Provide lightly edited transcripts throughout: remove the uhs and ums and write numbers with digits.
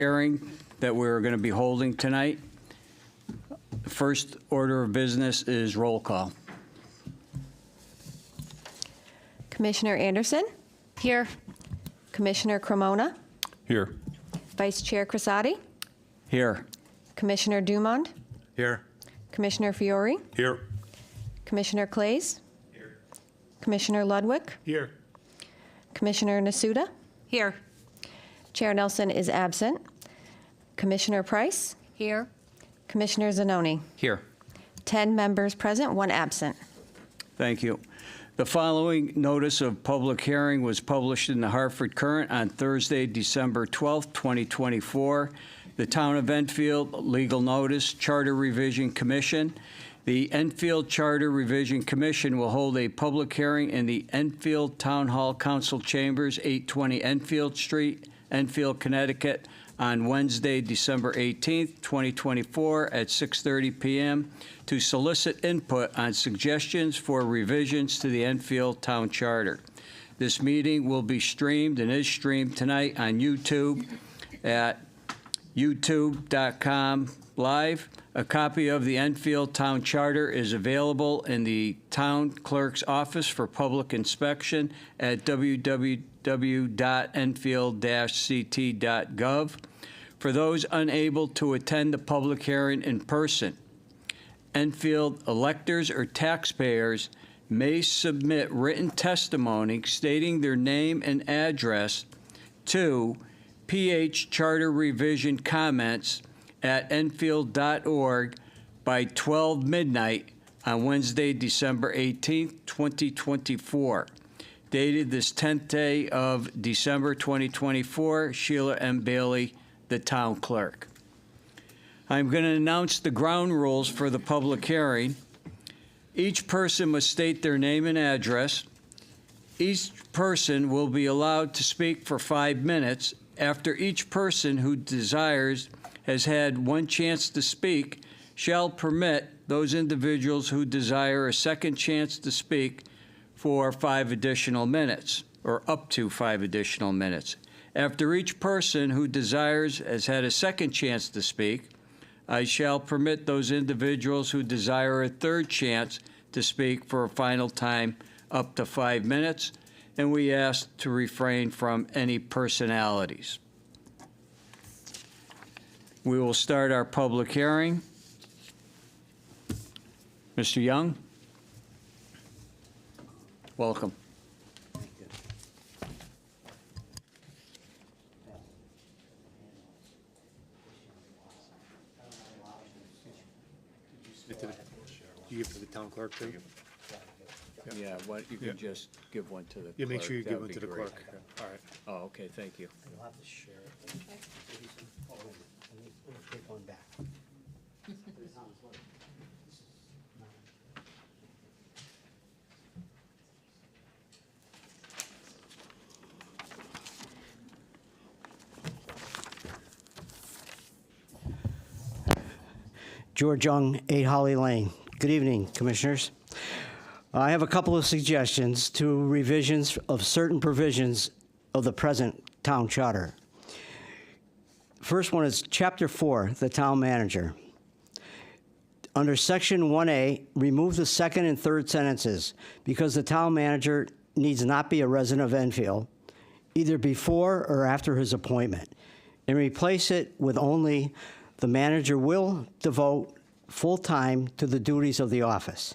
hearing that we're going to be holding tonight. The first order of business is roll call. Commissioner Anderson? Here. Commissioner Cremona? Here. Vice Chair Crisati? Here. Commissioner Dumond? Here. Commissioner Fiore? Here. Commissioner Clays? Here. Commissioner Ludwig? Here. Commissioner Nasuda? Here. Chair Nelson is absent. Commissioner Price? Here. Commissioner Zanoni? Here. 10 members present, 1 absent. Thank you. The following notice of public hearing was published in the Hartford Courant on Thursday, December 12th, 2024. The Town of Enfield Legal Notice Charter Revision Commission. The Enfield Charter Revision Commission will hold a public hearing in the Enfield Town Hall Council Chambers, 820 Enfield Street, Enfield, Connecticut, on Wednesday, December 18th, 2024 at 6:30 p.m. to solicit input on suggestions for revisions to the Enfield Town Charter. This meeting will be streamed and is streamed tonight on YouTube at youtube.com/live. A copy of the Enfield Town Charter is available in the Town Clerk's office for public inspection at www.enfield-ct.gov. For those unable to attend the public hearing in person, Enfield electors or taxpayers may submit written testimony stating their name and address to PH Charter Revision Comments at enfield.org by 12 midnight on Wednesday, December 18th, 2024. Dated this 10th day of December 2024, Sheila M. Bailey, the Town Clerk. I'm going to announce the ground rules for the public hearing. Each person must state their name and address. Each person will be allowed to speak for 5 minutes. After each person who desires has had 1 chance to speak, shall permit those individuals who desire a second chance to speak for 5 additional minutes, or up to 5 additional minutes. After each person who desires has had a second chance to speak, I shall permit those individuals who desire a third chance to speak for a final time up to 5 minutes, and we ask to refrain from any personalities. We will start our public hearing. Mr. Young? Welcome. You give it to the town clerk, too? Yeah, you can just give one to the clerk. Yeah, make sure you give That'd one be to the great. clerk. All right. Oh, okay, thank you. You'll have to share it. Oh, we'll take one back. George Young, 8 Holly Lane. Good evening, Commissioners. I have a couple of suggestions to revisions of certain provisions of the present town charter. First one is Chapter 4, the Town Manager. Under Section 1A, remove the second and third sentences because the town manager needs not be a resident of Enfield, either before or after his appointment, and replace it with only the manager will devote full time to the duties of the office.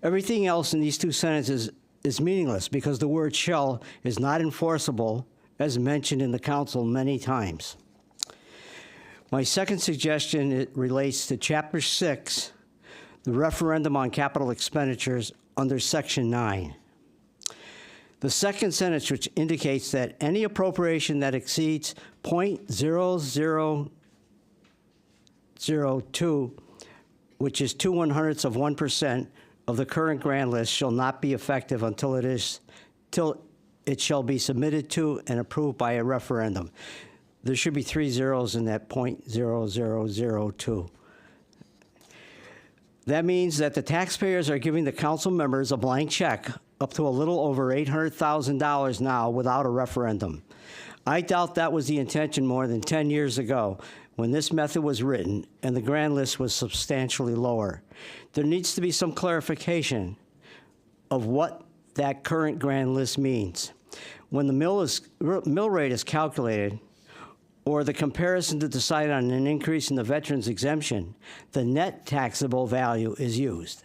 Everything else in these 2 sentences is meaningless because the word shall is not enforceable as mentioned in the council many times. My second suggestion, it relates to Chapter 6, the referendum on capital expenditures under Section 9. The second sentence, which indicates that any appropriation that exceeds 0.0002, which is 0.02% of the current grant list, shall not be effective until it shall be submitted to and approved by a referendum. There should be 3 zeros in that 0.0002. That means that the taxpayers are giving the council members a blank check up to a little over $800,000 now without a referendum. I doubt that was the intention more than 10 years ago when this method was written and the grand list was substantially lower. There needs to be some clarification of what that current grand list means. When the mill rate is calculated, or the comparison to decide on an increase in the veterans exemption, the net taxable value is used.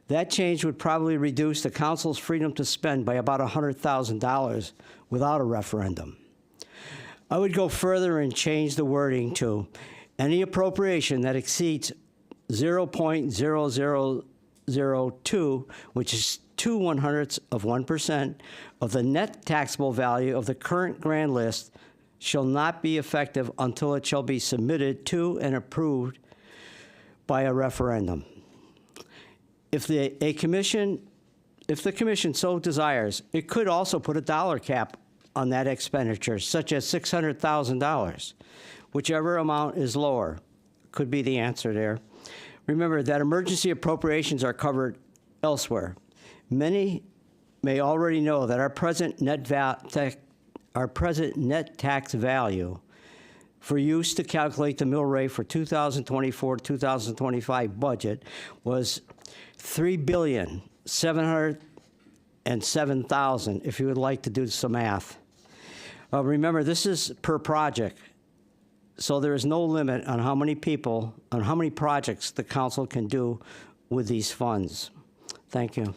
That change would probably reduce the council's freedom to spend by about $100,000 without a referendum. I would go further and change the wording to any appropriation that exceeds 0.0002, which is 0.02% of the net taxable value of the current grand list, shall not be effective until it shall be submitted to and approved by a referendum. If the commission so desires, it could also put a dollar cap on that expenditure, such as $600,000. Whichever amount is lower could be the answer there. Remember that emergency appropriations are covered elsewhere. Many may already know that our present net tax value for use to calculate the mill rate for 2024-2025 budget was $3,707,000, if you would like to do some math. Remember, this is per project, so there is no limit on how many people, on how many projects the council can do with these funds. Thank you.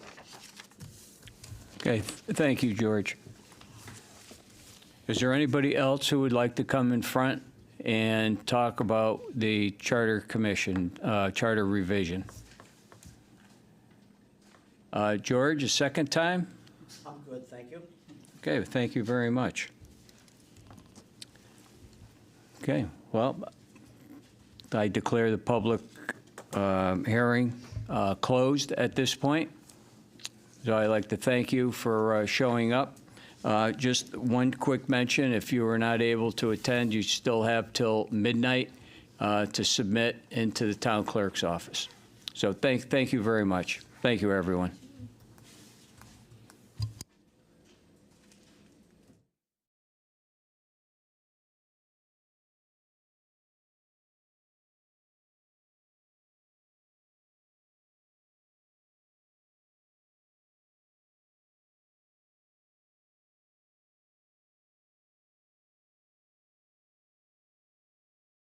Okay, thank you, George. Is there anybody else who would like to come in front and talk about the Charter Commission, charter revision? George, a second time? I'm good, thank you. Okay, thank you very much. Okay, well, I declare the public hearing closed at this point. So I'd like to thank you for showing up. Just one quick mention, if you were not able to attend, you still have till midnight to submit into the town clerk's office. So thank you very much. Thank you, everyone.